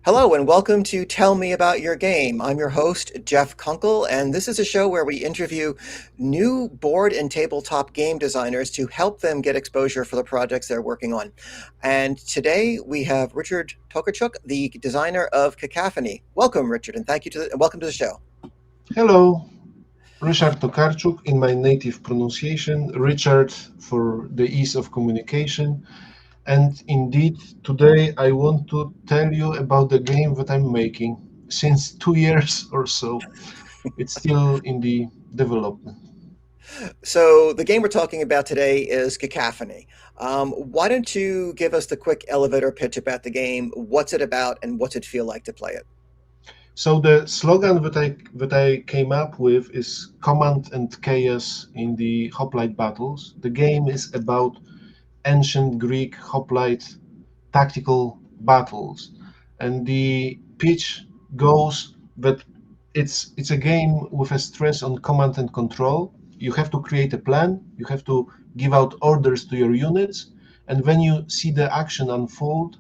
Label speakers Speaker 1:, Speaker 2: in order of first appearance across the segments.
Speaker 1: Hello and welcome to Tell Me About Your Game. I'm your host, Jeff Kunkel, and this is a show where we interview new board and tabletop game designers to help them get exposure for the projects they're working on. And today we have Ryszard Tokarczuk, the designer of Cacophony. Welcome, Richard, and welcome to the show.
Speaker 2: Hello, Ryszard Tokarczuk in my native pronunciation, Richard for the ease of communication. And indeed, today I want to tell you about the game that I'm making since 2 years or so. It's still in the development.
Speaker 1: So the game we're talking about today is Cacophony. Why don't you give us the quick elevator pitch about the game? What's it about, and what's it feel like to play it?
Speaker 2: So the slogan that I came up with is command and chaos in the hoplite battles. The game is about ancient Greek hoplite tactical battles, and the pitch goes that it's a game with a stress on command and control. You have to create a plan, you have to give out orders to your units, and when you see the action unfold,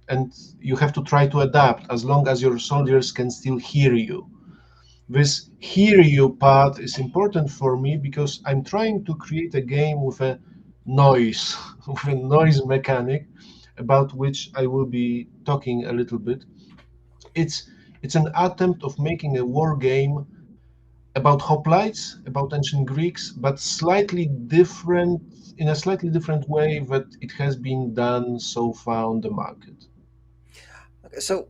Speaker 2: and you have to try to adapt as long as your soldiers can still hear you. This hear you part is important for me because I'm trying to create a game with a noise, with a noise mechanic about which I will be talking a little bit. It's it's an attempt of making a war game about hoplites, about ancient Greeks, but slightly different in a slightly different way that it has been done so far on the market.
Speaker 1: Okay, so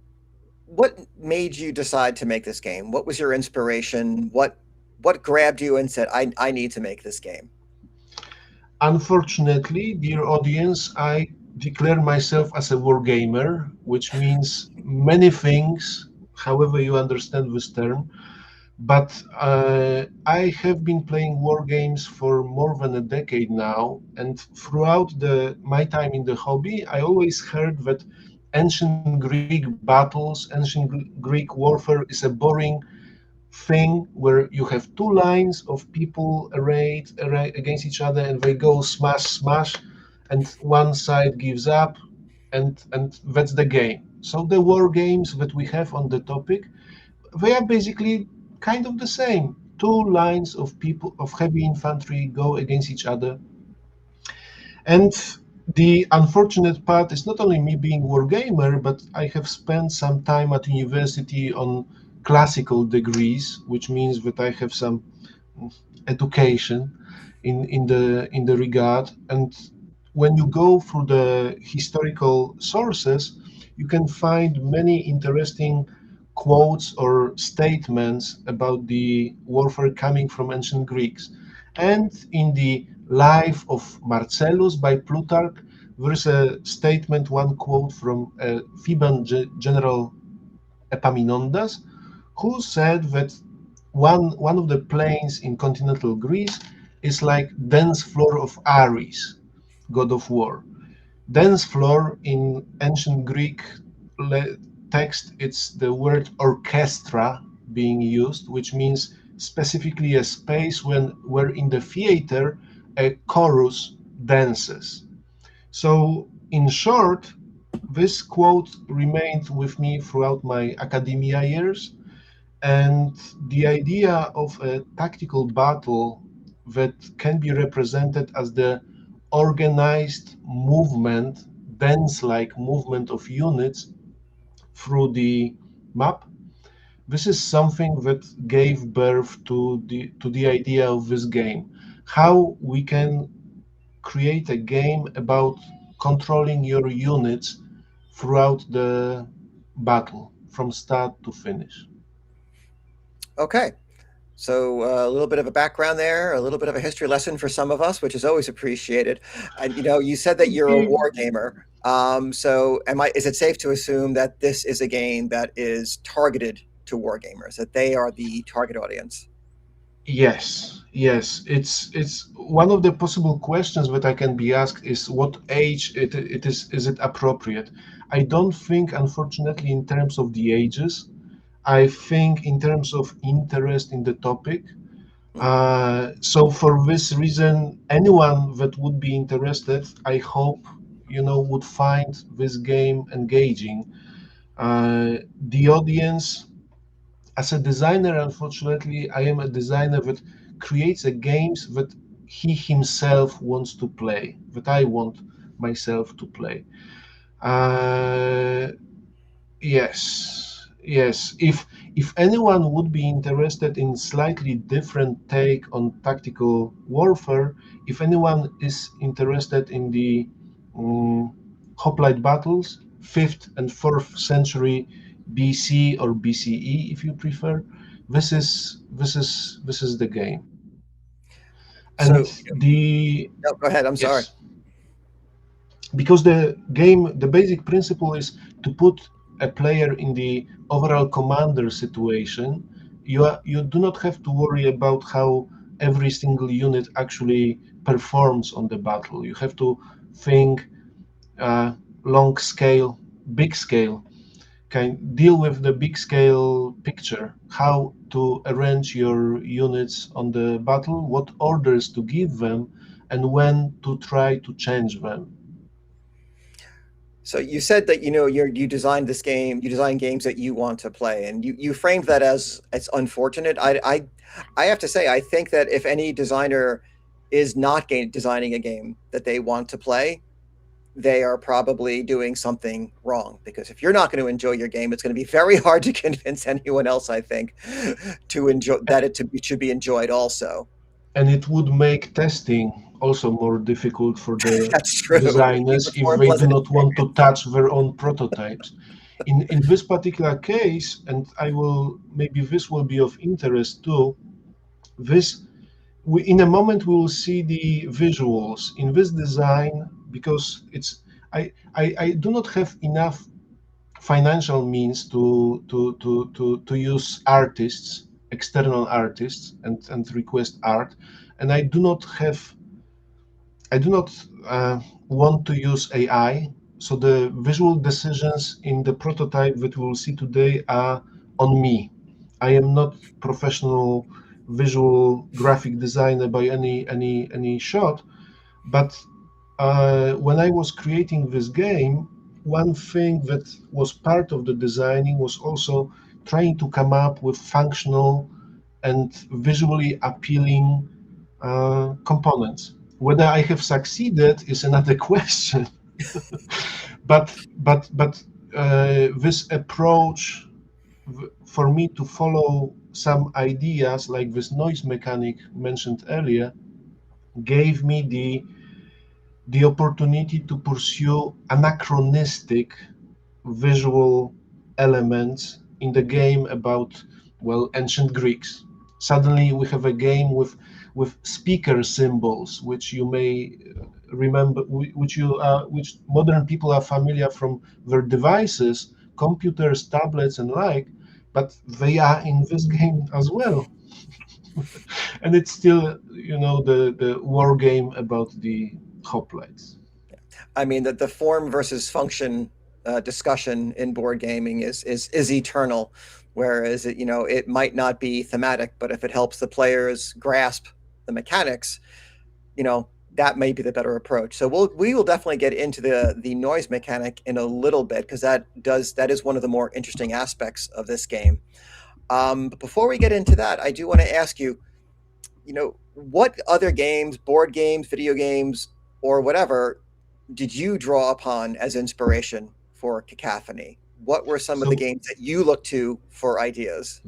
Speaker 1: what made you decide to make this game? What was your inspiration? What grabbed you and said, I need to make this game?
Speaker 2: Unfortunately, dear audience, I declare myself as a wargamer, which means many things, however you understand this term. But I have been playing war games for more than a decade now, and throughout my time in the hobby, I always heard that ancient Greek battles, ancient Greek warfare is a boring thing where you have two lines of people arrayed against each other and they go smash smash, and one side gives up, and that's the game. So the war games that we have on the topic, they are basically kind of the same. Two lines of people of heavy infantry go against each other. And the unfortunate part is not only me being wargamer, but I have spent some time at university on classical degrees, which means that I have some education in the regard. And when you go through the historical sources, you can find many interesting quotes or statements about the warfare coming from ancient Greeks. And in the Life of Marcellus by Plutarch, there is a statement, one quote from Theban general Epaminondas, who said that one of the plains in continental Greece is like dense floor of Ares, god of war. Dense floor in ancient Greek text, it's the word orchestra being used, which means specifically a space where in the theater a chorus dances. So in short, this quote remained with me throughout my academia years, and the idea of a tactical battle that can be represented as the organized movement, dance like movement of units through the map. This is something that gave birth to the idea of this game. How we can create a game about controlling your units throughout the battle from start to finish.
Speaker 1: Okay. So a little bit of a background there, a little bit of a history lesson for some of us, which is always appreciated. And you said that you're a war gamer. So is it safe to assume that this is a game that is targeted to war gamers, that they are the target audience?
Speaker 2: Yes, yes. It's one of the possible questions that I can be asked is what age it is it appropriate? I don't think, unfortunately, in terms of the ages. I think in terms of interest in the topic.
Speaker 1: Hmm.
Speaker 2: So for this reason, anyone that would be interested, I hope, would find this game engaging. The audience, as a designer, unfortunately, I am a designer that creates a games that he himself wants to play, that I want myself to play. Uh, yes, yes. If anyone would be interested in slightly different take on tactical warfare, if anyone is interested in the um, hoplite battles, 5th and 4th century BC or BCE, if you prefer, this is the game. And
Speaker 1: So, no, go ahead. I'm sorry.
Speaker 2: yes, because the basic principle is to put a player in the overall commander situation. You do not have to worry about how every single unit actually performs on the battle. You have to think long scale, big scale, can deal with the big scale picture, how to arrange your units on the battle, what orders to give them, and when to try to change them.
Speaker 1: So you said that you designed this game, you design games that you want to play, and you framed that as it's unfortunate. I have to say I think that if any designer is not designing a game that they want to play, they are probably doing something wrong, because if you're not going to enjoy your game, it's going to be very hard to convince anyone else, I think, to enjoy that it should be enjoyed also.
Speaker 2: And it would make testing also more difficult for the
Speaker 1: That's true. It'd be
Speaker 2: designers
Speaker 1: much
Speaker 2: if
Speaker 1: more
Speaker 2: they do
Speaker 1: unpleasant
Speaker 2: not want to
Speaker 1: experience.
Speaker 2: touch their own prototypes. In this particular case, and I will maybe this will be of interest too, this in a moment we will see the visuals in this design, because I do not have enough financial means to use artists, external artists, and request art, and I do not want to use AI. So the visual decisions in the prototype that we will see today are on me. I am not professional visual graphic designer by any shot, but when I was creating this game, one thing that was part of the designing was also trying to come up with functional and visually appealing components. Whether I have succeeded is another question. But this approach, for me to follow some ideas like this noise mechanic mentioned earlier, gave me the opportunity to pursue anachronistic visual elements in the game about, well, ancient Greeks. Suddenly we have a game with speaker symbols, which you may remember, which modern people are familiar from their devices, computers, tablets, and like, but they are in this game as well. And it's still, the war game about the hoplites.
Speaker 1: I mean, that the form versus function discussion in board gaming is eternal. Whereas it might not be thematic, but if it helps the players grasp the mechanics, that may be the better approach. So we will definitely get into the noise mechanic in a little bit, because that is one of the more interesting aspects of this game. But before we get into that, I do want to ask you, what other games, board games, video games, or whatever, did you draw upon as inspiration for Cacophony? What were some of the
Speaker 2: So
Speaker 1: games that you look to for ideas?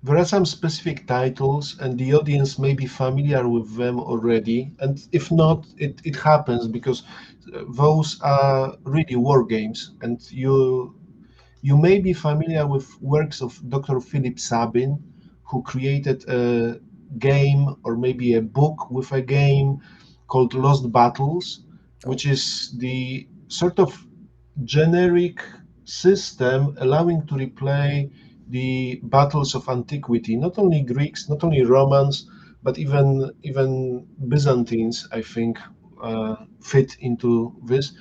Speaker 2: there are some specific titles, and the audience may be familiar with them already. And if not, it happens because those are really war games. And you may be familiar with works of Dr. Philip Sabin, who created a game or maybe a book with a game called Lost Battles,
Speaker 1: Oh,
Speaker 2: which is the sort of generic system allowing to replay the battles of antiquity, not only Greeks, not only Romans, but even Byzantines, I think, fit into this.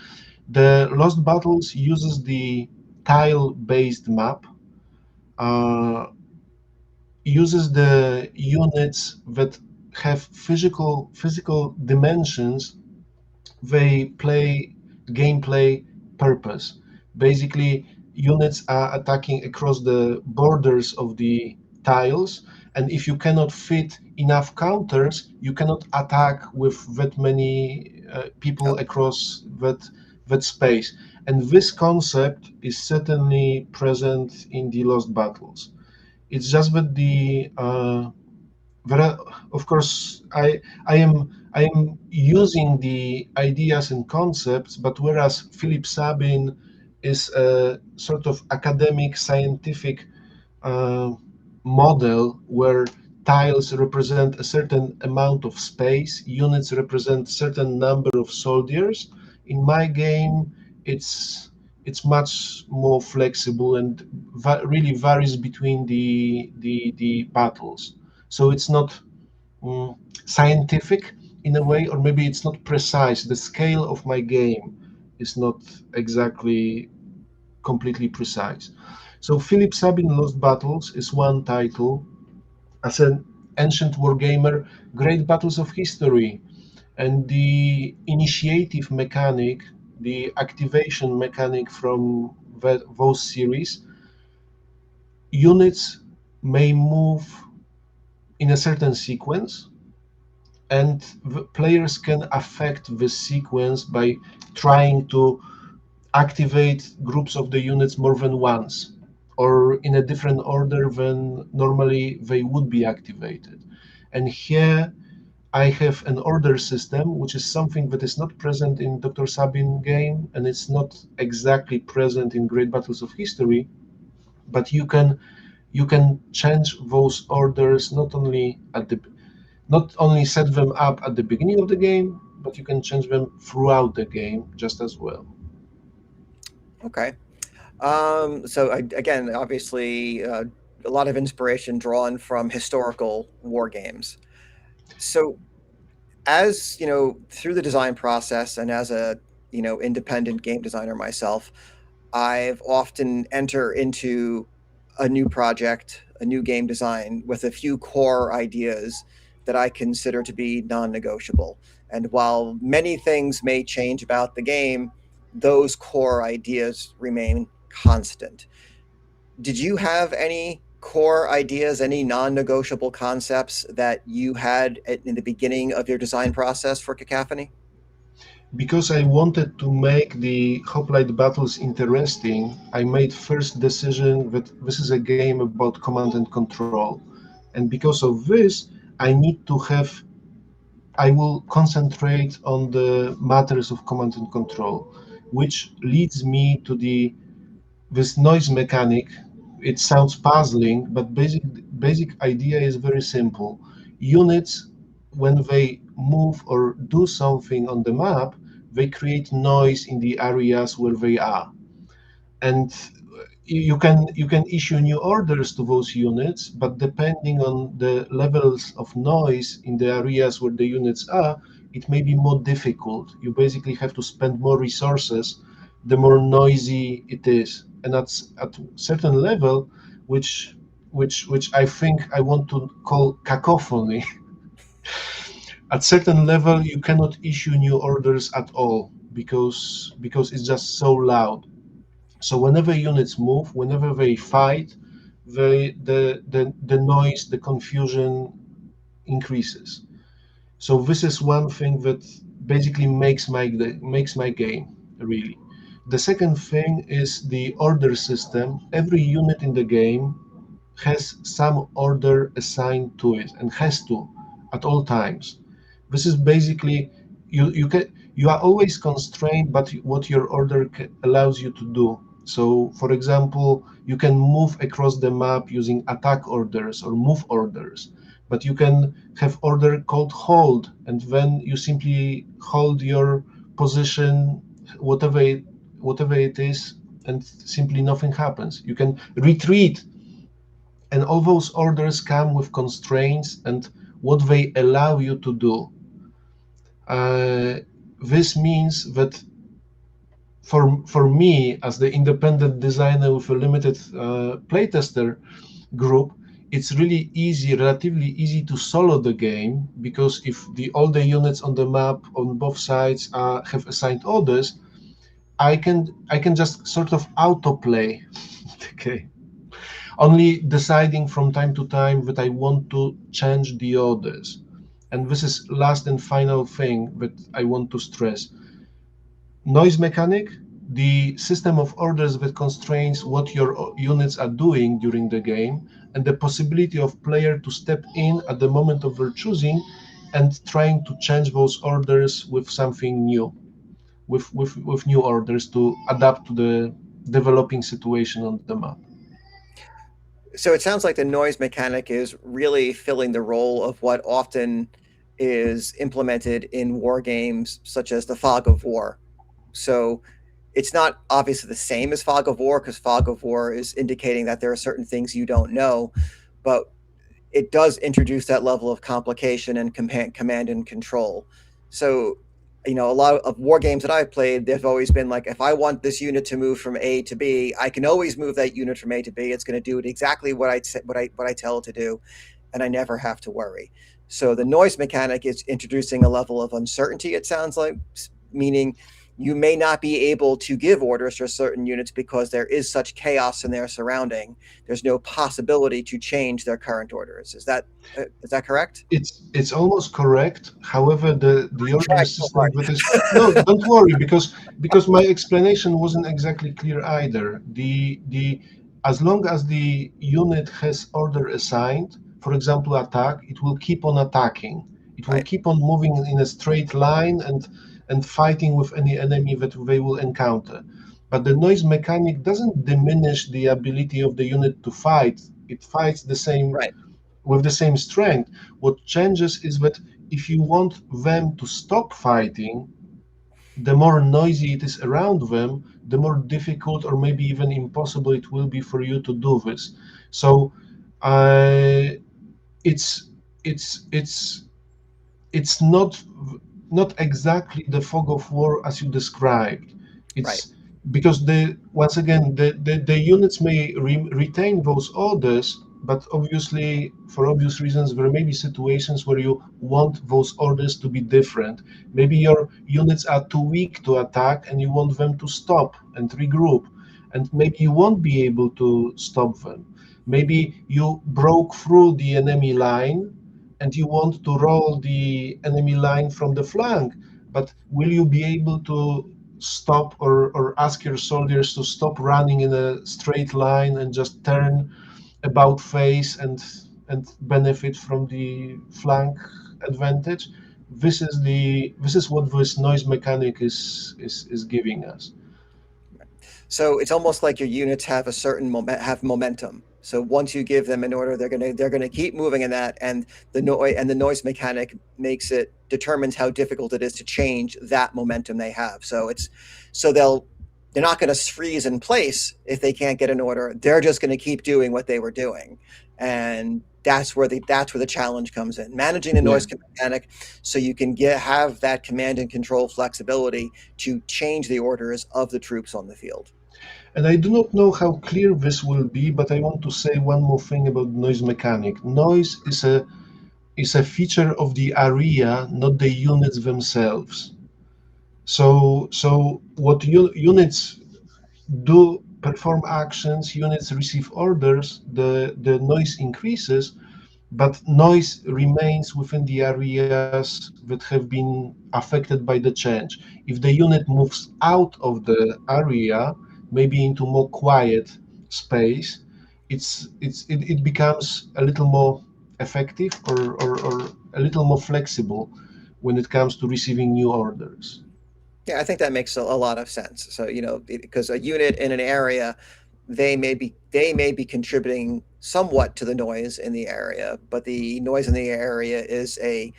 Speaker 2: The Lost Battles uses the tile-based map, uh, uses the units that have physical dimensions. They play gameplay purpose. Basically, units are attacking across the borders of the tiles, and if you cannot fit enough counters, you cannot attack with that many people
Speaker 1: Oh,
Speaker 2: across that space. And this concept is certainly present in the Lost Battles. It's just that there are, of course, I am using the ideas and concepts, but whereas Philip Sabin is a sort of academic, scientific uh, model where tiles represent a certain amount of space, units represent certain number of soldiers. In my game, it's much more flexible and really varies between the battles. So it's not mm, scientific in a way, or maybe it's not precise. The scale of my game is not exactly completely precise. So Philip Sabin Lost Battles is one title. As an ancient wargamer, Great Battles of History, and the initiative mechanic, the activation mechanic from those series, units may move in a certain sequence, and players can affect this sequence by trying to activate groups of the units more than once or in a different order than normally they would be activated. And here I have an order system, which is something that is not present in Dr. Sabin game, and it's not exactly present in Great Battles of History, but you can change those orders not only set them up at the beginning of the game, but you can change them throughout the game just as well.
Speaker 1: okay. Again, obviously, a lot of inspiration drawn from historical war games. So, as you know, through the design process and as a independent game designer myself, I've often enter into a new project, a new game design with a few core ideas that I consider to be non-negotiable. And while many things may change about the game, those core ideas remain constant. Did you have any core ideas, any non-negotiable concepts that you had in the beginning of your design process for Cacophony?
Speaker 2: Because I wanted to make the hoplite battles interesting, I made first decision that this is a game about command and control. And because of this, I will concentrate on the matters of command and control, which leads me to this noise mechanic. It sounds puzzling, but basic idea is very simple. Units, when they move or do something on the map, they create noise in the areas where they are. And you can issue new orders to those units, but depending on the levels of noise in the areas where the units are, it may be more difficult. You basically have to spend more resources the more noisy it is. And at certain level, which I think I want to call cacophony, at certain level you cannot issue new orders at all because it's just so loud. So whenever units move, whenever they fight, the noise, the confusion increases. So this is one thing that basically makes my game really. The second thing is the order system. Every unit in the game has some order assigned to it and has to at all times. This is basically you are always constrained, but what your order allows you to do. So, for example, you can move across the map using attack orders or move orders, but you can have order called hold, and then you simply hold your position, whatever it is, and simply nothing happens. You can retreat, and all those orders come with constraints and what they allow you to do. Uh, this means that for me, as the independent designer with a limited playtester group, it's really easy, relatively easy to solo the game, because if all the units on the map on both sides have assigned orders, I can just sort of autoplay the game, only deciding from time to time that I want to change the orders. And this is last and final thing that I want to stress. Noise mechanic, the system of orders that constrains what your units are doing during the game, and the possibility of player to step in at the moment of their choosing and trying to change those orders with something new, with new orders to adapt to the developing situation on the map.
Speaker 1: So it sounds like the noise mechanic is really filling the role of what often is implemented in war games, such as the fog of war. So it's not obviously the same as fog of war, because fog of war is indicating that there are certain things you don't know, but it does introduce that level of complication and command and control. So, a lot of war games that I've played, they've always been like, if I want this unit to move from A to B, I can always move that unit from A to B. It's going to do it exactly what I tell it to do, and I never have to worry. So the noise mechanic is introducing a level of uncertainty. It sounds like, meaning you may not be able to give orders for certain units because there is such chaos in their surrounding. There's no possibility to change their current orders. Is that correct?
Speaker 2: It's almost correct. However, the order
Speaker 1: Check. Oh,
Speaker 2: system
Speaker 1: sorry.
Speaker 2: that is, no, don't worry, because my explanation wasn't exactly clear either. The As long as the unit has order assigned, for example, attack, it will keep on attacking. It will
Speaker 1: Right.
Speaker 2: keep on moving in a straight line and fighting with any enemy that they will encounter. But the noise mechanic doesn't diminish the ability of the unit to fight. It fights the same
Speaker 1: Right.
Speaker 2: with the same strength. What changes is that if you want them to stop fighting, the more noisy it is around them, the more difficult or maybe even impossible it will be for you to do this. So uh, it's it's it's it's not exactly the fog of war as you described.
Speaker 1: Right.
Speaker 2: It's because the once again the units may retain those orders, but obviously for obvious reasons there may be situations where you want those orders to be different. Maybe your units are too weak to attack and you want them to stop and regroup, and maybe you won't be able to stop them. Maybe you broke through the enemy line and you want to roll the enemy line from the flank, but will you be able to stop or ask your soldiers to stop running in a straight line and just turn about face and benefit from the flank advantage? This is what this noise mechanic is giving us.
Speaker 1: So it's almost like your units have a certain have momentum. So once you give them an order, they're gonna keep moving in that, and the noise mechanic determines how difficult it is to change that momentum they have. So they're not going to freeze in place if they can't get an order. They're just going to keep doing what they were doing, and that's where the challenge comes in, managing the
Speaker 2: Yeah.
Speaker 1: noise mechanic, so you can have that command and control flexibility to change the orders of the troops on the field.
Speaker 2: And I do not know how clear this will be, but I want to say one more thing about noise mechanic. Noise is a feature of the area, not the units themselves. So what units do perform actions, units receive orders, the noise increases, but noise remains within the areas that have been affected by the change. If the unit moves out of the area, maybe into more quiet space, it becomes a little more effective or a little more flexible when it comes to receiving new orders.
Speaker 1: Yeah, I think that makes a lot of sense. So, because a unit in an area, they may be contributing somewhat to the noise in the area, but the noise in the area is an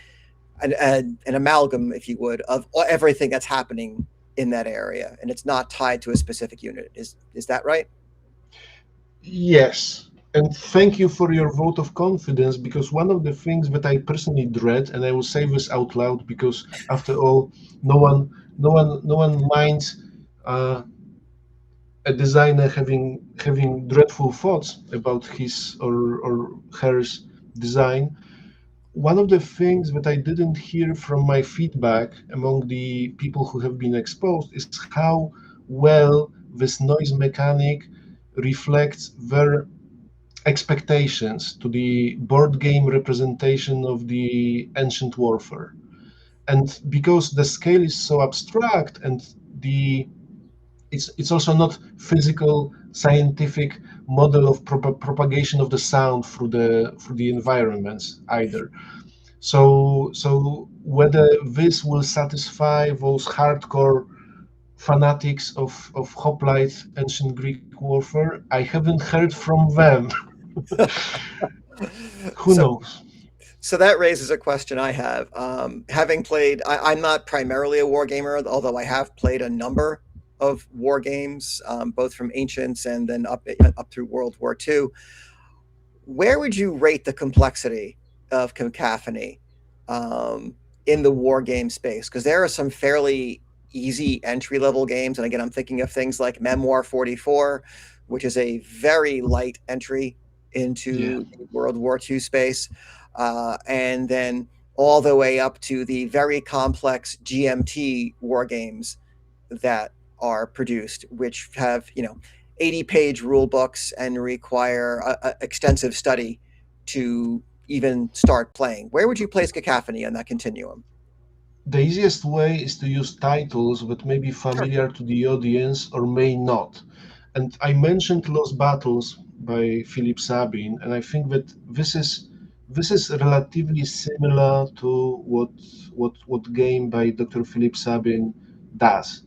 Speaker 1: amalgam, if you would, of everything that's happening in that area, and it's not tied to a specific unit. Is that right?
Speaker 2: Yes, and thank you for your vote of confidence, because one of the things that I personally dread, and I will say this out loud because after all, no one minds a designer having dreadful thoughts about his or hers design. One of the things that I didn't hear from my feedback among the people who have been exposed is how well this noise mechanic reflects their expectations to the board game representation of the ancient warfare. And because the scale is so abstract and the it's also not physical scientific model of propagation of the sound through the environments either. So whether this will satisfy those hardcore fanatics of hoplite ancient Greek warfare, I haven't heard from them. Who
Speaker 1: So
Speaker 2: knows?
Speaker 1: So that raises a question I have. Having played, I'm not primarily a war gamer, although I have played a number of war games, both from ancients and then up through World War II. Where would you rate the complexity of Cacophony um, in the war game space? Because there are some fairly easy entry level games, and again, I'm thinking of things like Memoir 44, which is a very light entry
Speaker 2: Yeah.
Speaker 1: into the World War II space, and then all the way up to the very complex GMT war games that are produced, which have 80-page rule books and require extensive study to even start playing. Where would you place Cacophony on that continuum?
Speaker 2: The easiest way is to use titles that may be
Speaker 1: Sure.
Speaker 2: familiar to the audience or may not. And I mentioned Lost Battles by Philip Sabin, and I think that this is relatively similar to what game by Dr. Philip Sabin does.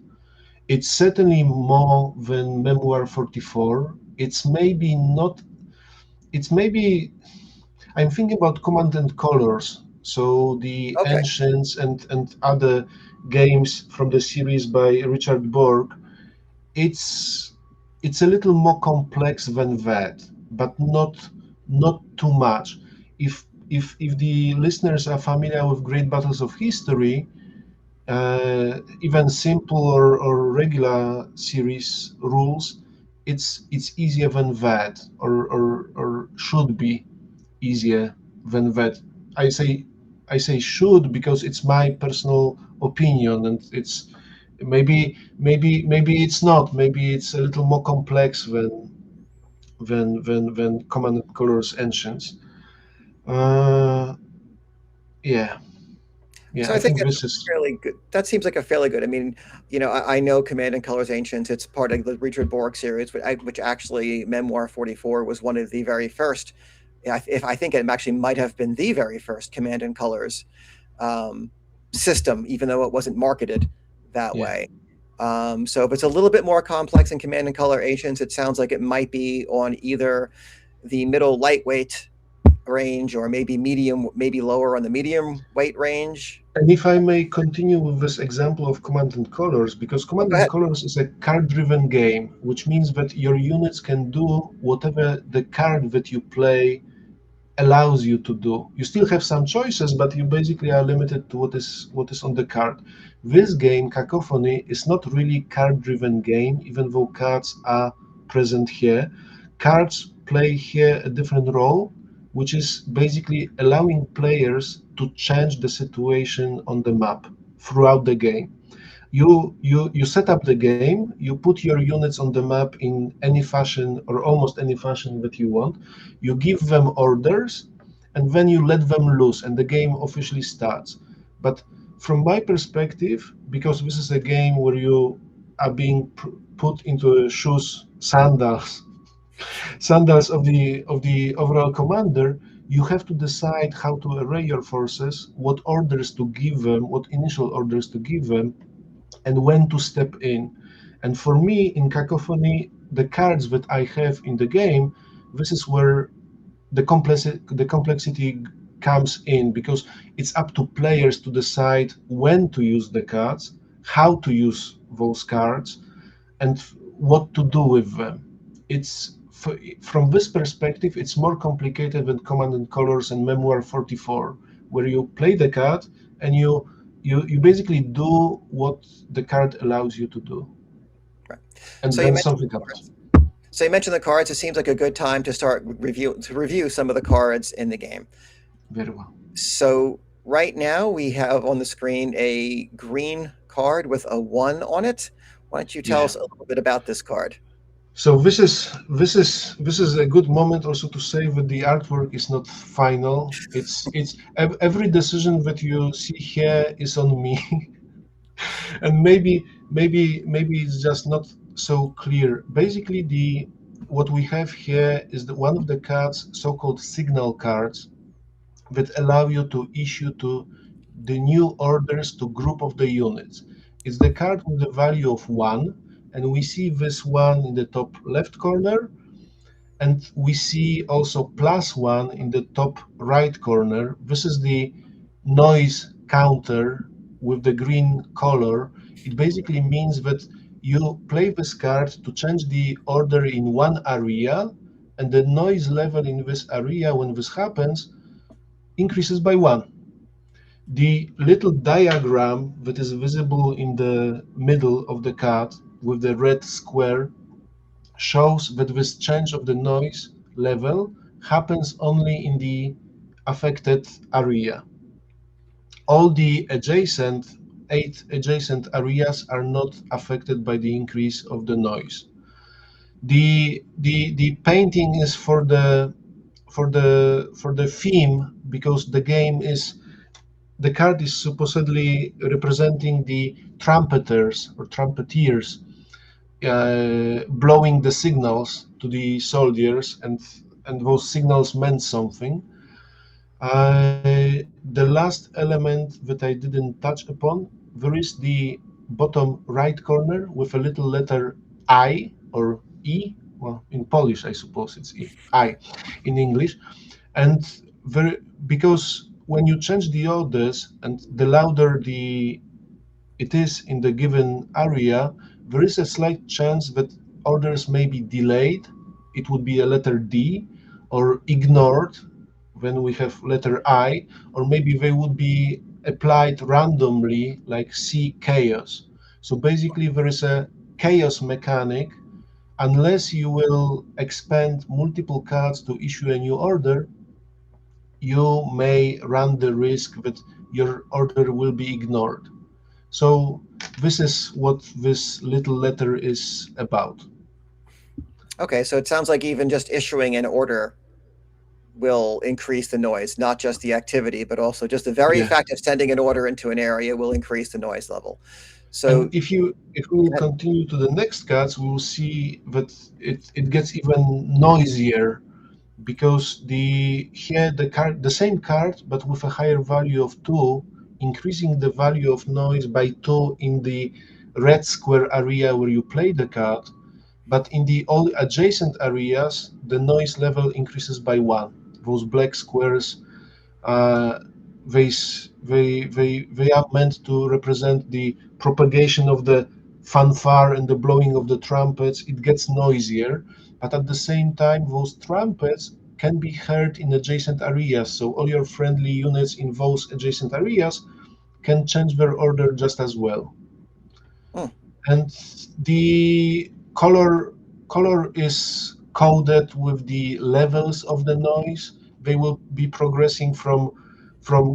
Speaker 2: It's certainly more than Memoir 44. It's maybe I'm thinking about Command and Colors. So the
Speaker 1: Okay.
Speaker 2: Ancients and other games from the series by Richard Borg, it's it's a little more complex than that, but not too much. If the listeners are familiar with Great Battles of History, even simple or regular series rules, it's easier than that, or should be easier than that. I say I say should because it's my personal opinion, and it's maybe it's not. Maybe it's a little more complex than Command and Colors Ancients. Uh, yeah, yeah.
Speaker 1: So
Speaker 2: I
Speaker 1: I think
Speaker 2: think
Speaker 1: that's
Speaker 2: this is
Speaker 1: fairly good. That seems like a fairly good. I mean, I know Command and Colors Ancients. It's part of the Richard Borg series, which actually Memoir 44 was one of the very first. Yeah, if I think it actually might have been the very first Command and Colors um, system, even though it wasn't marketed that
Speaker 2: yeah.
Speaker 1: way. So if it's a little bit more complex in Command and Color Ancients, it sounds like it might be on either the middle lightweight range or maybe medium, maybe lower on the medium weight range.
Speaker 2: And if I may continue with this example of Command and Colors, because
Speaker 1: Oh,
Speaker 2: Command
Speaker 1: go
Speaker 2: and
Speaker 1: ahead.
Speaker 2: Colors is a card-driven game, which means that your units can do whatever the card that you play allows you to do. You still have some choices, but you basically are limited to what is on the card. This game, Cacophony, is not really card-driven game, even though cards are present here. Cards play here a different role, which is basically allowing players to change the situation on the map throughout the game. You set up the game, you put your units on the map in any fashion or almost any fashion that you want, you give them orders, and then you let them loose and the game officially starts. But from my perspective, because this is a game where you are being put into shoes, sandals of the overall commander, you have to decide how to array your forces, what orders to give them, what initial orders to give them, and when to step in. And for me, in Cacophony, the cards that I have in the game, this is where the complexity comes in, because it's up to players to decide when to use the cards, how to use those cards, and what to do with them. It's from this perspective, it's more complicated than Command and Colors and Memoir 44, where you play the card and you basically do what the card allows you to do,
Speaker 1: Right.
Speaker 2: and
Speaker 1: So you
Speaker 2: then
Speaker 1: mentioned
Speaker 2: something
Speaker 1: the
Speaker 2: happens.
Speaker 1: cards. So you mentioned the cards. It seems like a good time to start review some of the cards in the game.
Speaker 2: Very well.
Speaker 1: So right now we have on the screen a green card with a one on it. Why don't you tell
Speaker 2: Yeah.
Speaker 1: us a little bit about this card?
Speaker 2: So this is a good moment also to say that the artwork is not final. It's every decision that you see here is on me, and maybe it's just not so clear. Basically, the what we have here is the one of the cards, so-called signal cards, that allow you to issue to the new orders to group of the units. It's the card with the value of 1, and we see this one in the top left corner, and we see also +1 in the top right corner. This is the noise counter with the green color. It basically means that you play this card to change the order in one area, and the noise level in this area, when this happens, increases by 1. The little diagram that is visible in the middle of the card with the red square shows that this change of the noise level happens only in the affected area. All the adjacent 8 adjacent areas are not affected by the increase of the noise. The painting is for the theme, because the card is supposedly representing the trumpeters or trumpeteers, blowing the signals to the soldiers, and those signals meant something. The last element that I didn't touch upon, there is the bottom right corner with a little letter I or E. Well, in Polish, I suppose it's E, I in English. And very, because when you change the orders, and the louder it is in the given area, there is a slight chance that orders may be delayed. It would be a letter D, or ignored when we have letter I, or maybe they would be applied randomly, like C chaos. So basically, there is a chaos mechanic. Unless you will expend multiple cards to issue a new order, you may run the risk that your order will be ignored. So this is what this little letter is about.
Speaker 1: Okay, so it sounds like even just issuing an order will increase the noise, not just the activity, but also just the very
Speaker 2: Yes.
Speaker 1: fact of sending an order into an area will increase the noise level. So,
Speaker 2: And if we will continue to the next cards, we will see that it gets even noisier, because the same card but with a higher value of 2, increasing the value of noise by 2 in the red square area where you play the card, but in the all adjacent areas the noise level increases by 1. Those black squares, uh, they are meant to represent the propagation of the fanfare and the blowing of the trumpets. It gets noisier, but at the same time, those trumpets can be heard in adjacent areas. So all your friendly units in those adjacent areas can change their order just as well.
Speaker 1: hmm,
Speaker 2: And the color is coded with the levels of the noise. They will be progressing from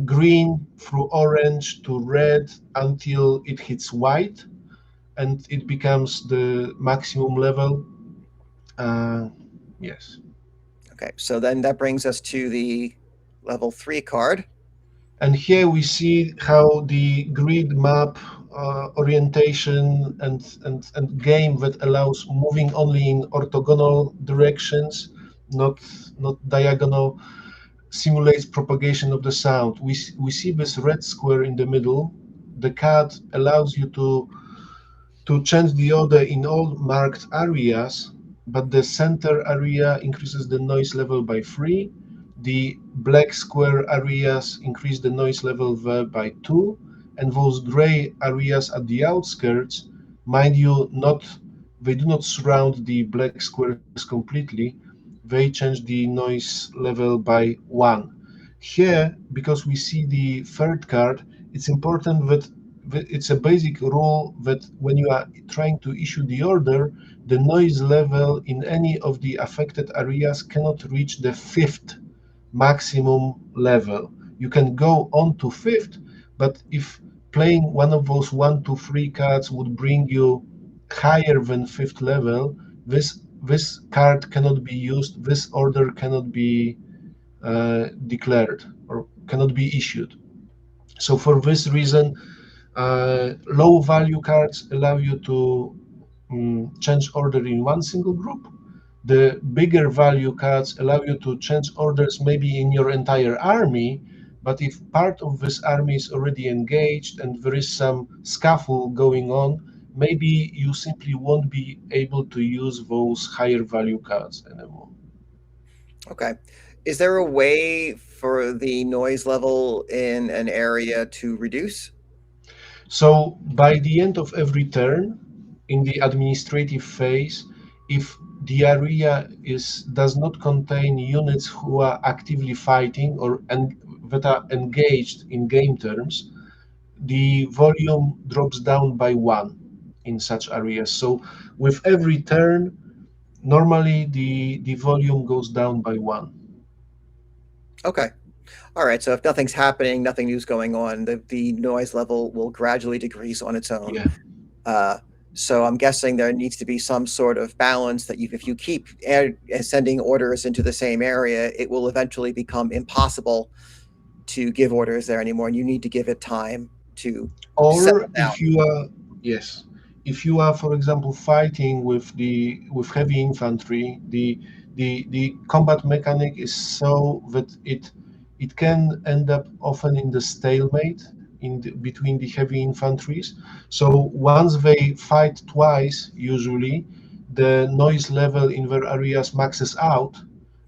Speaker 2: green through orange to red until it hits white, and it becomes the maximum level. Uh, yes.
Speaker 1: okay, so then that brings us to the level 3 card.
Speaker 2: And here we see how the grid map, orientation, and game that allows moving only in orthogonal directions, not diagonal, simulates propagation of the sound. We see this red square in the middle. The card allows you to change the order in all marked areas, but the center area increases the noise level by 3. The black square areas increase the noise level there by 2, and those gray areas at the outskirts, mind you, not they do not surround the black squares completely. They change the noise level by 1. Here, because we see the third card, it's important that it's a basic rule that when you are trying to issue the order, the noise level in any of the affected areas cannot reach the fifth maximum level. You can go on to fifth, but if playing one of those 1 to 3 cards would bring you higher than fifth level, this card cannot be used, this order cannot be declared or cannot be issued. So for this reason, low value cards allow you to change order in one single group. The bigger value cards allow you to change orders maybe in your entire army, but if part of this army is already engaged and there is some scuffle going on, maybe you simply won't be able to use those higher value cards anymore.
Speaker 1: Okay. Is there a way for the noise level in an area to reduce?
Speaker 2: So by the end of every turn in the administrative phase, if the area does not contain units who are actively fighting or that are engaged in game terms, the volume drops down by one in such areas. So with every turn, normally the volume goes down by one.
Speaker 1: Okay. All right. So if nothing's happening, nothing new's going on, the noise level will gradually decrease on its own.
Speaker 2: Yeah.
Speaker 1: Uh, so I'm guessing there needs to be some sort of balance that if you keep sending orders into the same area, it will eventually become impossible to give orders there anymore, and you need to give it time to settle
Speaker 2: Or if
Speaker 1: down.
Speaker 2: you are, yes, if you are, for example, fighting with heavy infantry, the combat mechanic is so that it can end up often in the stalemate between the heavy infantries. So once they fight twice, usually the noise level in their areas maxes out,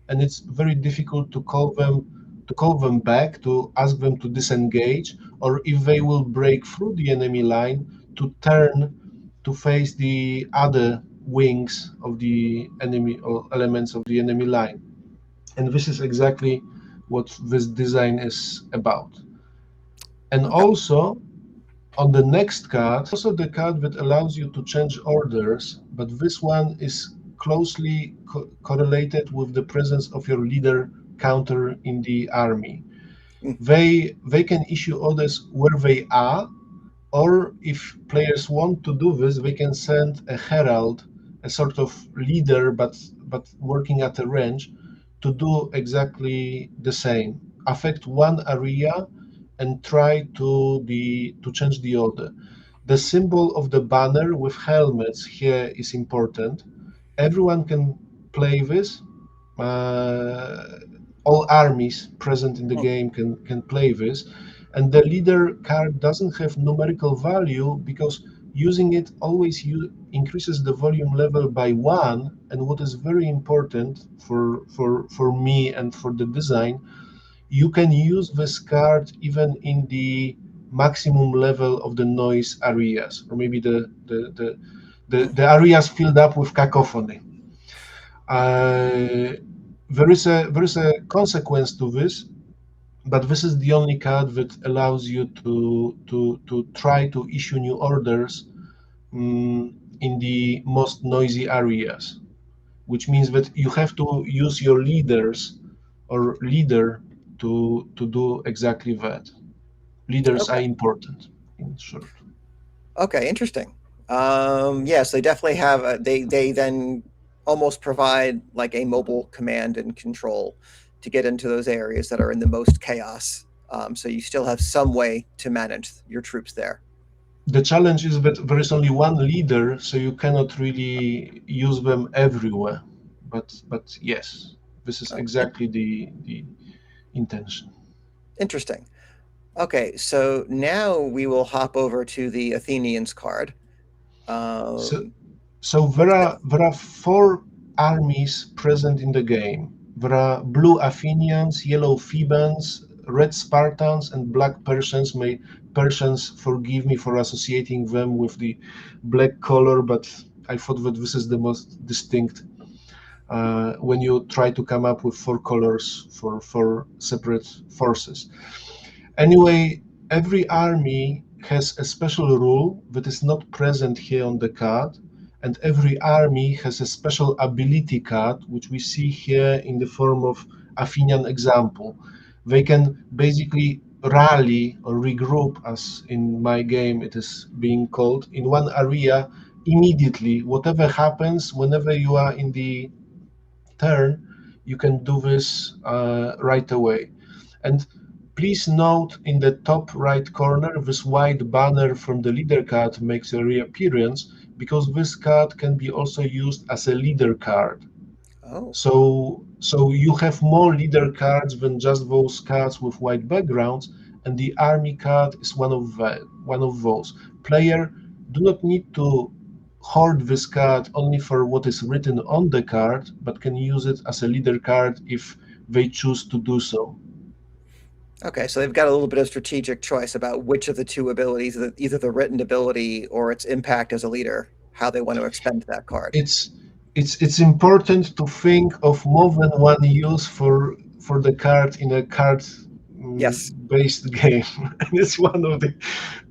Speaker 2: and it's very difficult to call them back, to ask them to disengage, or if they will break through the enemy line, to turn to face the other wings of the enemy or elements of the enemy line. And this is exactly what this design is about. And
Speaker 1: Okay.
Speaker 2: also on the next card, also the card that allows you to change orders, but this one is closely correlated with the presence of your leader counter in the army.
Speaker 1: Mm.
Speaker 2: They can issue orders where they are, or if players want to do this, they can send a herald, a sort of leader, but working at a range, to do exactly the same. Affect one area and try to change the order. The symbol of the banner with helmets here is important. Everyone can play this. Uh, all armies present in the
Speaker 1: Mm.
Speaker 2: game can play this, and the leader card doesn't have numerical value because using it always increases the volume level by one. And what is very important for me and for the design, you can use this card even in the maximum level of the noise areas, or maybe
Speaker 1: Mm.
Speaker 2: the areas filled up with cacophony. Uh, there is a consequence to this, but this is the only card that allows you to try to issue new orders in the most noisy areas, which means that you have to use your leaders or leader to do exactly that. Leaders are
Speaker 1: Okay.
Speaker 2: important, in short.
Speaker 1: Okay. Interesting. Yes, they definitely have. They then almost provide like a mobile command and control to get into those areas that are in the most chaos. So you still have some way to manage your troops there.
Speaker 2: The challenge is that there is only one leader, so you cannot really use them everywhere. But yes, this is
Speaker 1: Oh,
Speaker 2: exactly the intention.
Speaker 1: interesting. Okay, so now we will hop over to the Athenians card.
Speaker 2: So
Speaker 1: Um,
Speaker 2: so there are four armies present in the game. There are blue Athenians, yellow Thebans, red Spartans, and black Persians. May Persians forgive me for associating them with the black color, but I thought that this is the most distinct when you try to come up with four colors for four separate forces. Anyway, every army has a special rule that is not present here on the card, and every army has a special ability card, which we see here in the form of Athenian example. They can basically rally or regroup, as in my game it is being called, in one area immediately. Whatever happens, whenever you are in the turn, you can do this right away. And please note in the top right corner, this white banner from the leader card makes a reappearance because this card can be also used as a leader card.
Speaker 1: Oh,
Speaker 2: So you have more leader cards than just those cards with white backgrounds, and the army card is one of those. Player do not need to hoard this card only for what is written on the card, but can use it as a leader card if they choose to do so.
Speaker 1: okay. So they've got a little bit of strategic choice about which of the two abilities, either the written ability or its impact as a leader, how they want to expend that card.
Speaker 2: It's it's important to think of more than one use for the card in a card
Speaker 1: Yes.
Speaker 2: based game. And it's one of the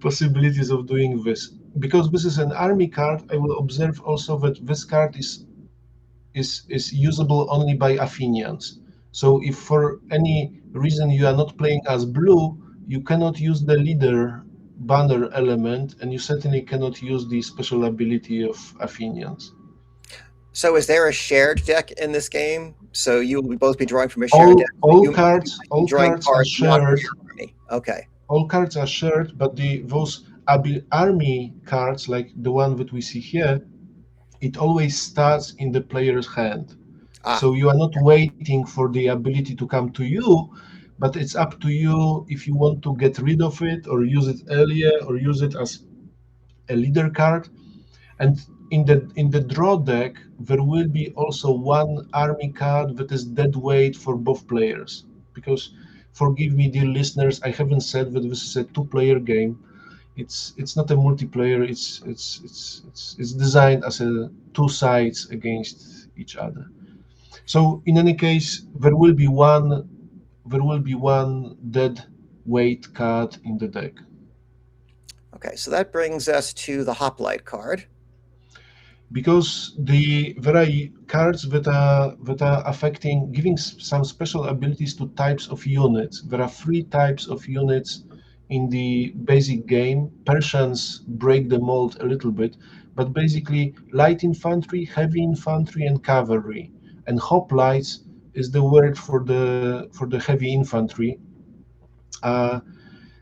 Speaker 2: possibilities of doing this. Because this is an army card, I will observe also that this card is usable only by Athenians. So if for any reason you are not playing as blue, you cannot use the leader banner element, and you certainly cannot use the special ability of Athenians.
Speaker 1: So is there a shared deck in this game? So you will both be drawing from a shared deck,
Speaker 2: all
Speaker 1: but
Speaker 2: all
Speaker 1: you might
Speaker 2: cards
Speaker 1: be
Speaker 2: all
Speaker 1: drawing
Speaker 2: cards are
Speaker 1: cards not from
Speaker 2: shared.
Speaker 1: your army. Okay.
Speaker 2: All cards are shared, but the those army cards, like the one that we see here, it always starts in the player's hand.
Speaker 1: Ah,
Speaker 2: So you are not waiting for the ability to come to you, but it's up to you if you want to get rid of it or use it earlier or use it as a leader card. And in the draw deck, there will be also one army card that is dead weight for both players. Because forgive me, dear listeners, I haven't said that this is a two-player game. It's not a multiplayer. It's designed as a two sides against each other. So in any case, there will be one dead weight card in the deck.
Speaker 1: okay. So that brings us to the hoplite card.
Speaker 2: Because there are cards that are affecting, giving some special abilities to types of units. There are three types of units in the basic game. Persians break the mold a little bit, but basically light infantry, heavy infantry, and cavalry. And hoplites is the word for the heavy infantry. Uh,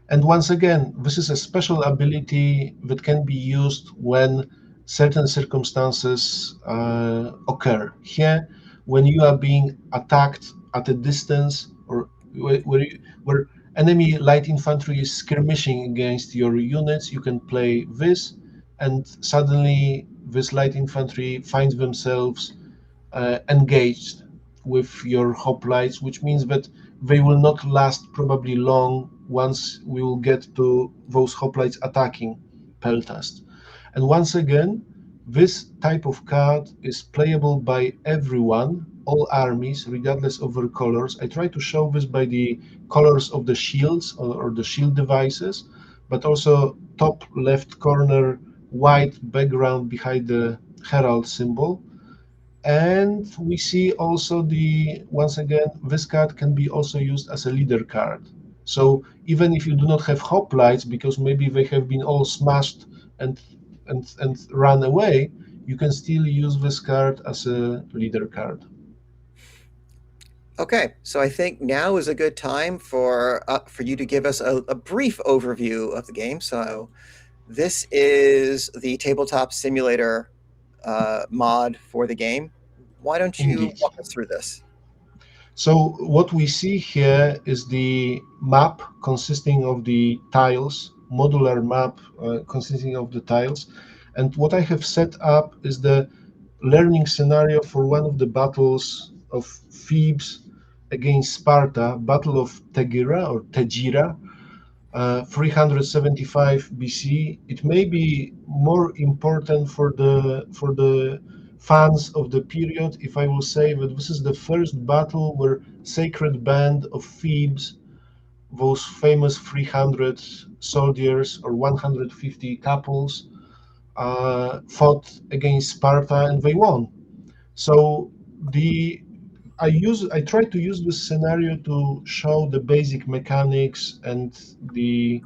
Speaker 2: and once again, this is a special ability that can be used when certain circumstances occur. Here, when you are being attacked at a distance, or where enemy light infantry is skirmishing against your units, you can play this, and suddenly this light infantry finds themselves engaged with your hoplites, which means that they will not last probably long once we will get to those hoplites attacking Peltast. And once again, this type of card is playable by everyone, all armies, regardless of their colors. I try to show this by the colors of the shields or the shield devices, but also top left corner, white background behind the herald symbol. And we see also once again, this card can be also used as a leader card. So even if you do not have hoplites, because maybe they have been all smashed and and run away, you can still use this card as a leader card.
Speaker 1: Okay, so I think now is a good time for you to give us a brief overview of the game. So this is the tabletop simulator mod for the game. Why don't you
Speaker 2: Indeed.
Speaker 1: walk us through this?
Speaker 2: So what we see here is the map consisting of the tiles, modular map consisting of the tiles. And what I have set up is the learning scenario for one of the battles of Thebes against Sparta, Battle of Tegira, 375 BC. It may be more important for the fans of the period if I will say that this is the first battle where Sacred Band of Thebes, those famous 300 soldiers or 150 couples, fought against Sparta and they won. So the I try to use this scenario to show the basic mechanics and the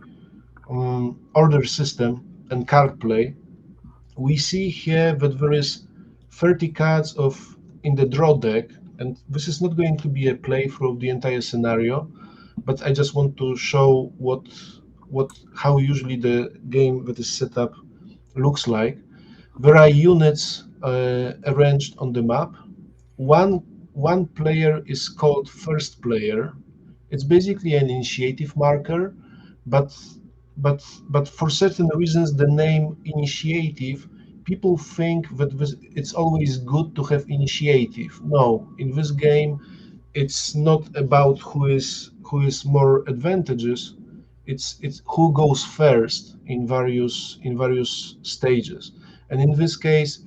Speaker 2: order system and card play. we see here that there is 30 cards in the draw deck, and this is not going to be a playthrough of the entire scenario, but I just want to show how usually the game that is set up looks like. There are units arranged on the map. One one player is called first player. It's basically an initiative marker, but but for certain reasons, the name initiative, people think that it's always good to have initiative. No, in this game, it's not about who is more advantageous. It's who goes first in various stages. And in this case,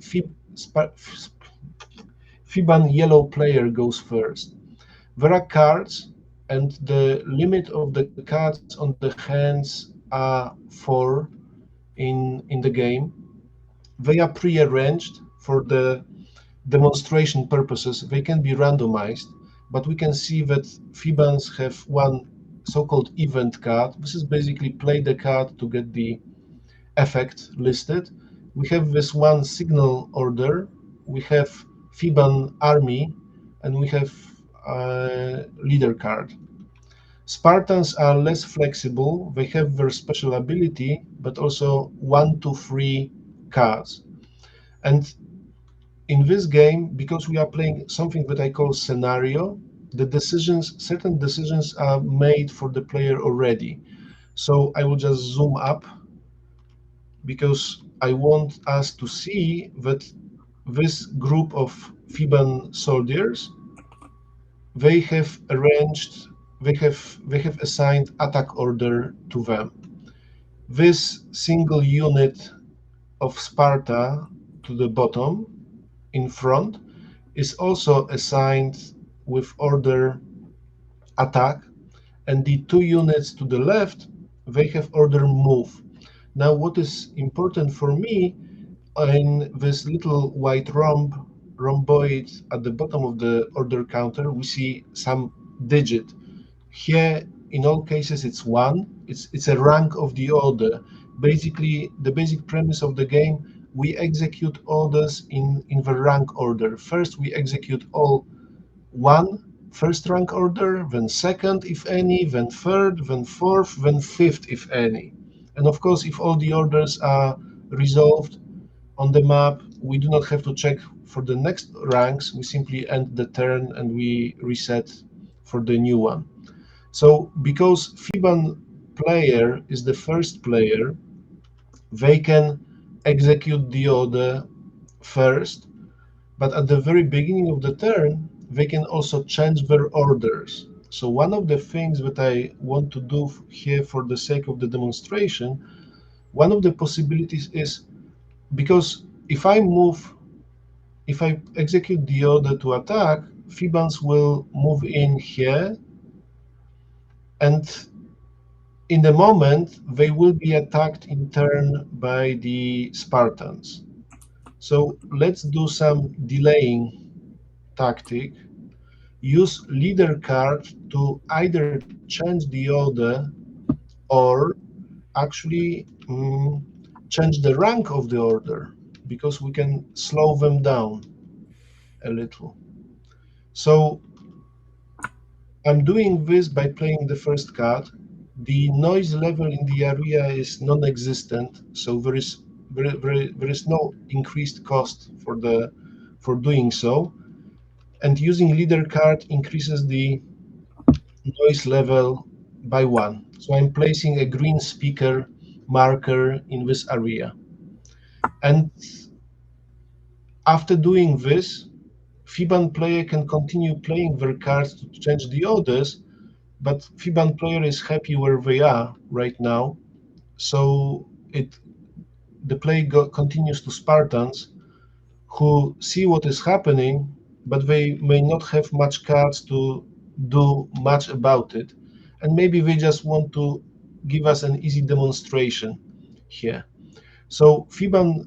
Speaker 2: Fiban yellow player goes first. There are cards, and the limit of the cards on the hands are 4 in the game. They are pre-arranged for the demonstration purposes. They can be randomized, but we can see that Fibans have one so-called event card. This is basically play the card to get the effect listed. We have this one signal order. We have Fiban army, and we have leader card. Spartans are less flexible. They have their special ability, but also 1 to 3 cards. And in this game, because we are playing something that I call scenario, certain decisions are made for the player already. So I will just zoom up because I want us to see that this group of Theban soldiers, they have arranged, they have assigned attack order to them. This single unit of Sparta to the bottom in front is also assigned with order attack, and the 2 units to the left, they have order move. Now, what is important for me, in this little white rhomboid at the bottom of the order counter, we see some digit. Here, in all cases, it's 1. It's a rank of the order. Basically, the basic premise of the game, we execute orders in the rank order. First, we execute all 1 first rank order, then second, if any, then third, then fourth, then fifth, if any. And of course, if all the orders are resolved on the map, we do not have to check for the next ranks. We simply end the turn and we reset for the new one. So because Fiban player is the first player, they can execute the order first, but at the very beginning of the turn, they can also change their orders. So one of the things that I want to do here for the sake of the demonstration, one of the possibilities is, because if I execute the order to attack, Fibans will move in here, and in the moment, they will be attacked in turn by the Spartans. So let's do some delaying tactic. Use leader card to either change the order or actually change the rank of the order, because we can slow them down a little. So I'm doing this by playing the first card. The noise level in the area is non-existent, so there is no increased cost for doing so. And using leader card increases the noise level by 1. So I'm placing a green speaker marker in this area. And after doing this, Fiban player can continue playing their cards to change the orders, but Fiban player is happy where they are right now. So the play continues to Spartans, who see what is happening, but they may not have much cards to do much about it. And maybe they just want to give us an easy demonstration here. So Fiban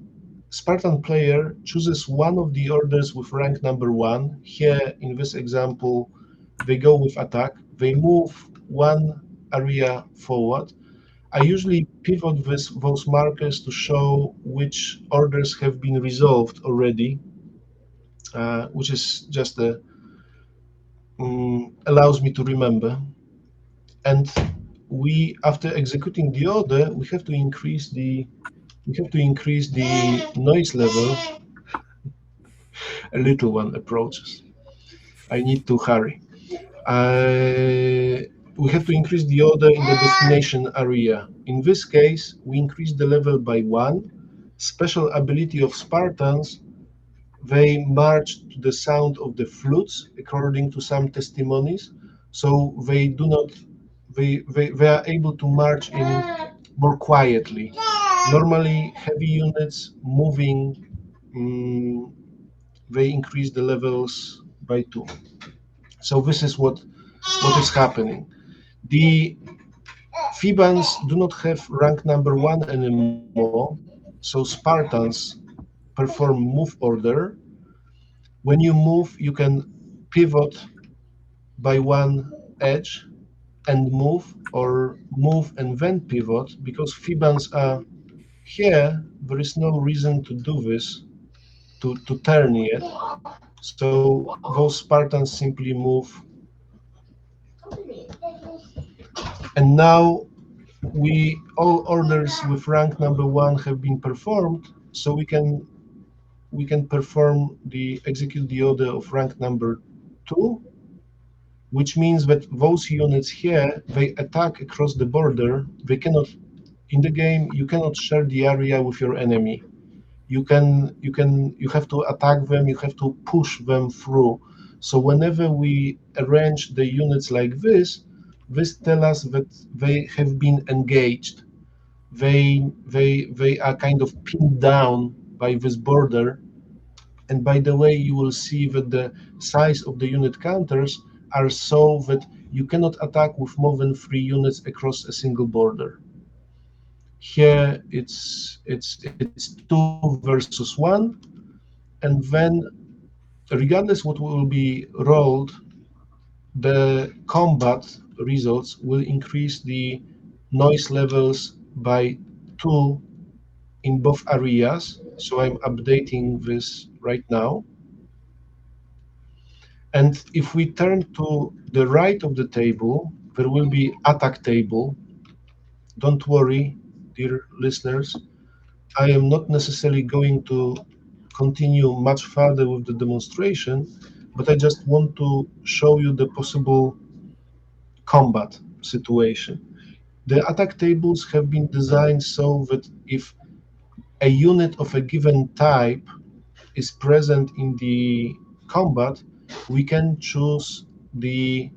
Speaker 2: Spartan player chooses one of the orders with rank number 1. Here in this example, they go with attack. They move 1 area forward. I usually pivot those markers to show which orders have been resolved already, which is just allows me to remember. And after executing the order, we have to increase the noise level. A little one approaches. I need to hurry. We have to increase the order in the destination area. In this case, we increase the level by one. Special ability of Spartans, they march to the sound of the flutes, according to some testimonies. So they do not, they are able to march in more quietly. Normally, heavy units moving, mm, they increase the levels by two. So this is what is happening. The Thebans do not have rank number one anymore, so Spartans perform move order. When you move, you can pivot by one edge and move, or move and then pivot. Because Thebans are here, there is no reason to do this, to turn yet. So those Spartans simply move. And now all orders with rank number one have been performed, so we can perform the execute the order of rank number two, which means that those units here, they attack across the border. They cannot, in the game, you cannot share the area with your enemy. You have to attack them, you have to push them through. So whenever we arrange the units like this tells us that they have been engaged. They are kind of pinned down by this border. And by the way, you will see that the size of the unit counters are so that you cannot attack with more than 3 units across a single border. Here it's 2 versus 1, and then regardless what will be rolled, the combat results will increase the noise levels by 2 in both areas. So I'm updating this right now. And if we turn to the right of the table, there will be attack table. Don't worry, dear listeners, I am not necessarily going to continue much further with the demonstration, but I just want to show you the possible combat situation. The attack tables have been designed so that if a unit of a given type is present in the combat, we can choose the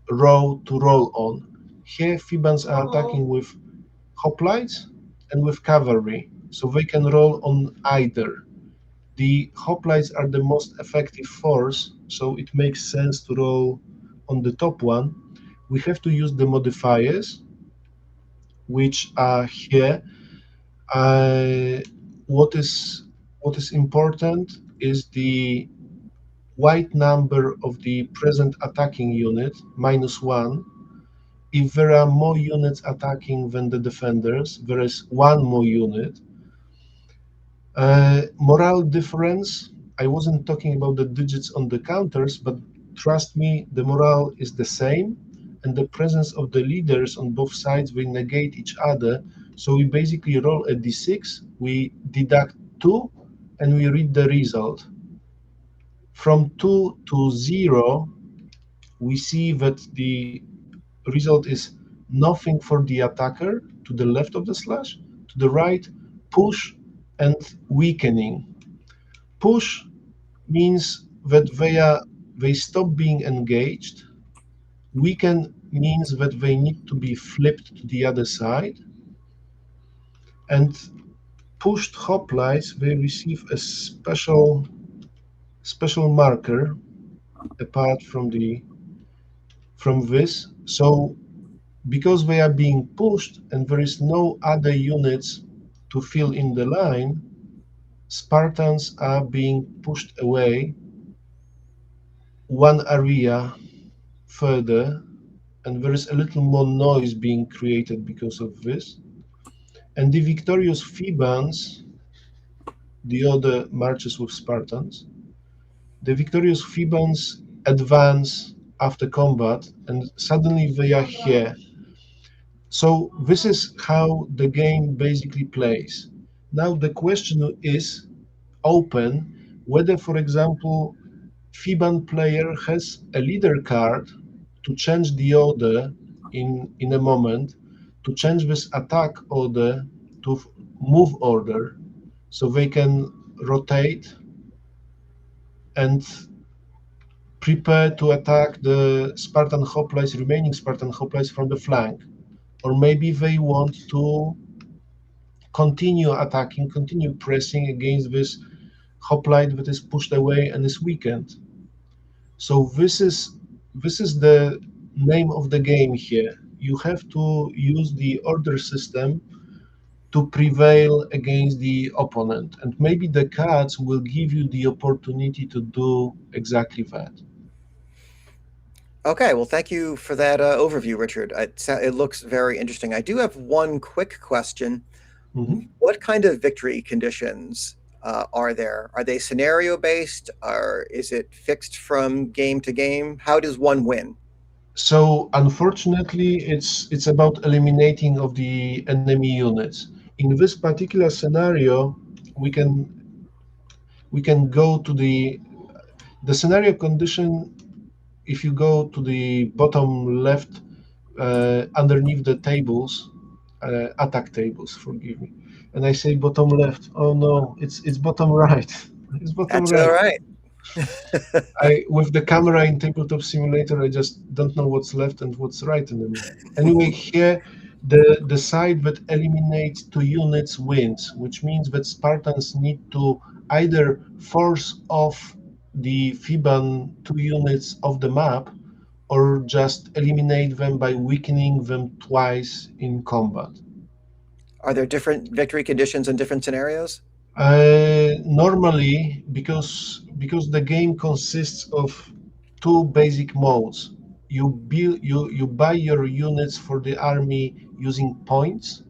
Speaker 2: row to roll on. Here, Thebans are attacking with hoplites and with cavalry, so they can roll on either. The hoplites are the most effective force, so it makes sense to roll on the top one. We have to use the modifiers, which are here. Uh, what is what is important is the white number of the present attacking unit, -1. If there are more units attacking than the defenders, there is one more unit. Morale difference, I wasn't talking about the digits on the counters, but trust me, the morale is the same, and the presence of the leaders on both sides will negate each other. So we basically roll a d6, we deduct 2, and we read the result. From 2 to 0, we see that the result is nothing for the attacker to the left of the slash, to the right, push and weakening. Push means that they stop being engaged. Weaken means that they need to be flipped to the other side. And pushed hoplites, they receive a special marker apart from this. So because they are being pushed and there is no other units to fill in the line, Spartans are being pushed away one area further. and there is a little more noise being created because of this. And the victorious Thebans, the other marches with Spartans, the victorious Thebans advance after combat, and suddenly they are here. So this is how the game basically plays. Now the question is open whether, for example, Theban player has a leader card to change the order in a moment, to change this attack order to move order, so they can rotate and prepare to attack the Spartan hoplites, remaining Spartan hoplites from the flank. Or maybe they want to continue attacking, continue pressing against this hoplite that is pushed away and is weakened. So this is the name of the game here. You have to use the order system to prevail against the opponent, and maybe the cards will give you the opportunity to do exactly that.
Speaker 1: Okay, well, thank you for that overview, Richard. It looks very interesting. I do have one quick question.
Speaker 2: Mhm.
Speaker 1: What kind of victory conditions are there? Are they scenario based, or is it fixed from game to game? How does one win?
Speaker 2: So unfortunately, it's about eliminating of the enemy units. In this particular scenario, we can we can go to the scenario condition. If you go to the bottom left, underneath the tables, attack tables, forgive me, and I say bottom left. Oh no, it's bottom right. It's bottom
Speaker 1: That's all
Speaker 2: right.
Speaker 1: right.
Speaker 2: I with the camera in Tabletop Simulator, I just don't know what's left and what's right anymore. Anyway, here the side that eliminates two units wins, which means that Spartans need to either force off the Theban two units of the map, or just eliminate them by weakening them twice in combat.
Speaker 1: Are there different victory conditions in different scenarios?
Speaker 2: Normally, because the game consists of two basic modes, you buy your units for the army using points,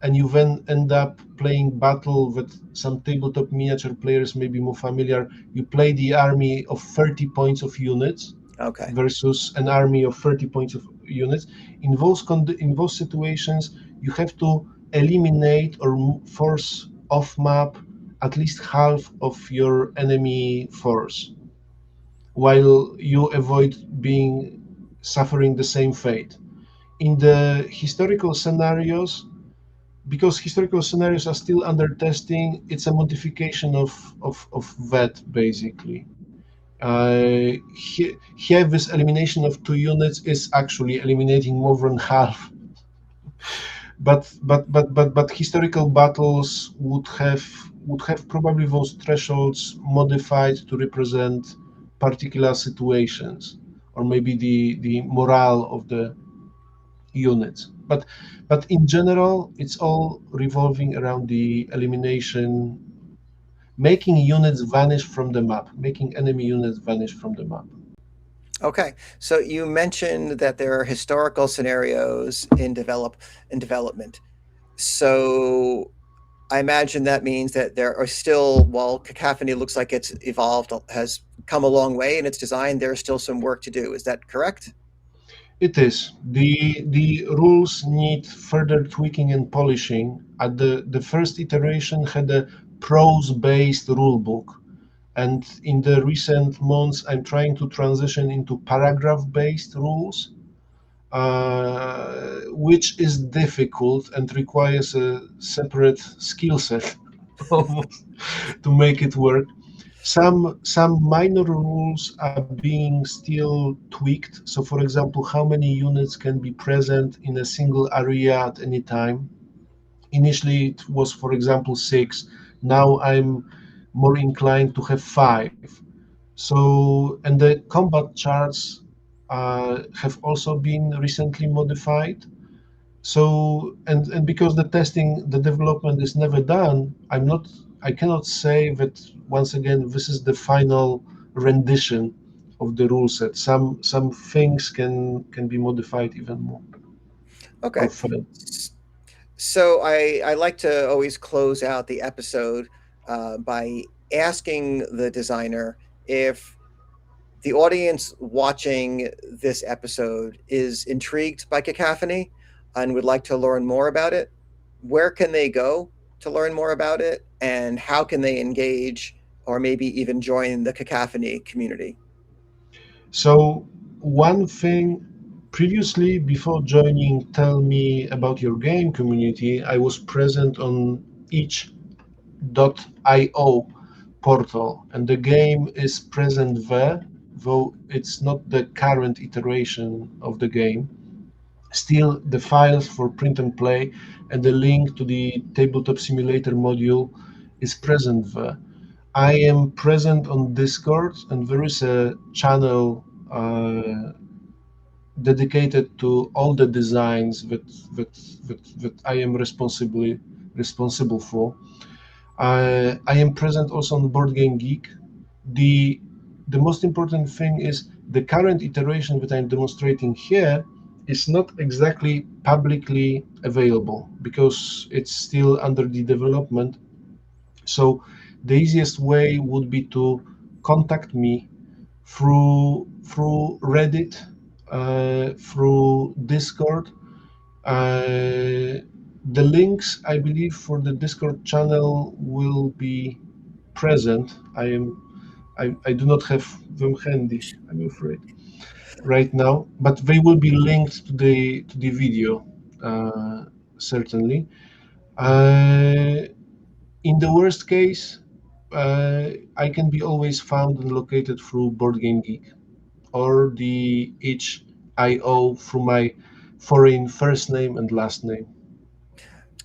Speaker 2: and you then end up playing battle with some tabletop miniature players may be more familiar. You play the army of 30 points of units
Speaker 1: Okay.
Speaker 2: versus an army of 30 points of units. In those situations, you have to eliminate or force off map at least half of your enemy force, while you avoid being suffering the same fate. In the historical scenarios, because historical scenarios are still under testing, it's a modification of that basically. Here, this elimination of two units is actually eliminating more than half. But historical battles would have probably those thresholds modified to represent particular situations, or maybe the morale of the units. But in general, it's all revolving around the elimination, making units vanish from the map, making enemy units vanish from the map.
Speaker 1: Okay. So you mentioned that there are historical scenarios in development. So I imagine that means that there are still, while Cacophony looks like it's evolved, has come a long way in its design, there's still some work to do. Is that correct?
Speaker 2: It is. The rules need further tweaking and polishing. At the first iteration had a prose-based rule book, and in the recent months, I'm trying to transition into paragraph-based rules, which is difficult and requires a separate skill set almost to make it work. Some minor rules are being still tweaked. So, for example, how many units can be present in a single area at any time? Initially, it was, for example, six. Now I'm more inclined to have five. So, and the combat charts have also been recently modified. So, and because the testing, the development is never done, I cannot say that once again, this is the final rendition of the rule set. Some things can be modified even more or
Speaker 1: Okay.
Speaker 2: further.
Speaker 1: So I like to always close out the episode by asking the designer if the audience watching this episode is intrigued by Cacophony and would like to learn more about it. Where can they go to learn more about it, and how can they engage or maybe even join the Cacophony community?
Speaker 2: So one thing, previously before joining Tell Me About Your Game community, I was present on itch.io portal, and the game is present there, though it's not the current iteration of the game. Still, the files for print and play and the link to the tabletop simulator module is present there. I am present on Discord, and there is a channel dedicated to all the designs that I am responsible for. I am present also on Board Game Geek. The the most important thing is the current iteration that I'm demonstrating here is not exactly publicly available because it's still under the development. So the easiest way would be to contact me through Reddit, through Discord. The links, I believe, for the Discord channel will be present. I do not have them handy, I'm afraid, right now, but they will be linked to the video, certainly. Uh, in the worst case, I can be always found and located through Board Game Geek or the itch.io through my foreign first name and last name.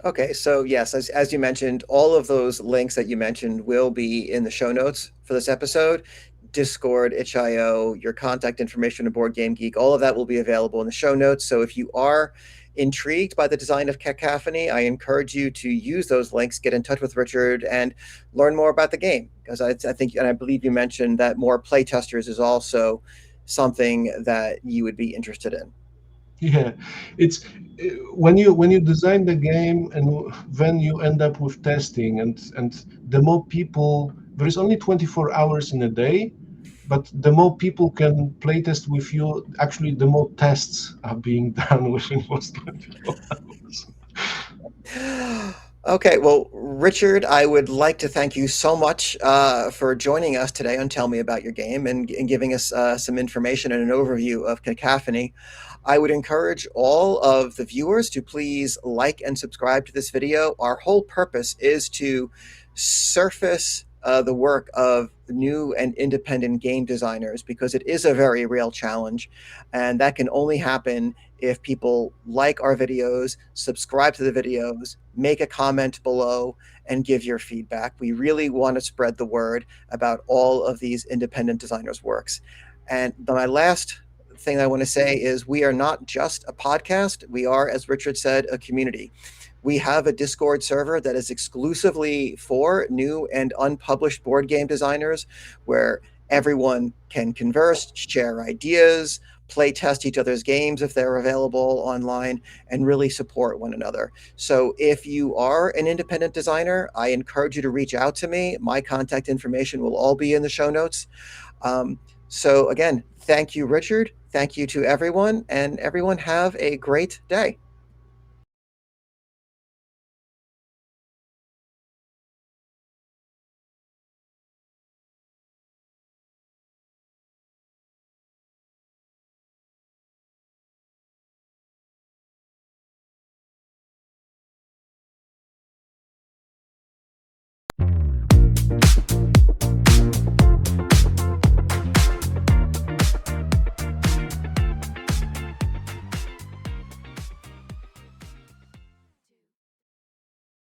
Speaker 1: Okay, so yes, as you mentioned, all of those links that you mentioned will be in the show notes for this episode. Discord, itch.io, your contact information to Board Game Geek, all of that will be available in the show notes. So if you are intrigued by the design of Cacophony, I encourage you to use those links, get in touch with Richard, and learn more about the game. Because I think, and I believe you mentioned that more playtesters is also something that you would be interested in.
Speaker 2: Yeah, it's when you design the game and then you end up with testing, and the more people, there is only 24 hours in a day, but the more people can play test with you, actually the more tests are being done within those 24 hours.
Speaker 1: Okay, well, Richard, I would like to thank you so much for joining us today on Tell Me About Your Game and giving us some information and an overview of Cacophony. I would encourage all of the viewers to please like and subscribe to this video. Our whole purpose is to surface the work of new and independent game designers because it is a very real challenge, and that can only happen if people like our videos, subscribe to the videos, make a comment below, and give your feedback. We really want to spread the word about all of these independent designers' works. And my last thing I want to say is we are not just a podcast. We are, as Richard said, a community. We have a Discord server that is exclusively for new and unpublished board game designers where everyone can converse, share ideas, play test each other's games if they're available online, and really support one another. So if you are an independent designer, I encourage you to reach out to me. My contact information will all be in the show notes. So again, thank you, Richard. Thank you to everyone, and everyone have a great day.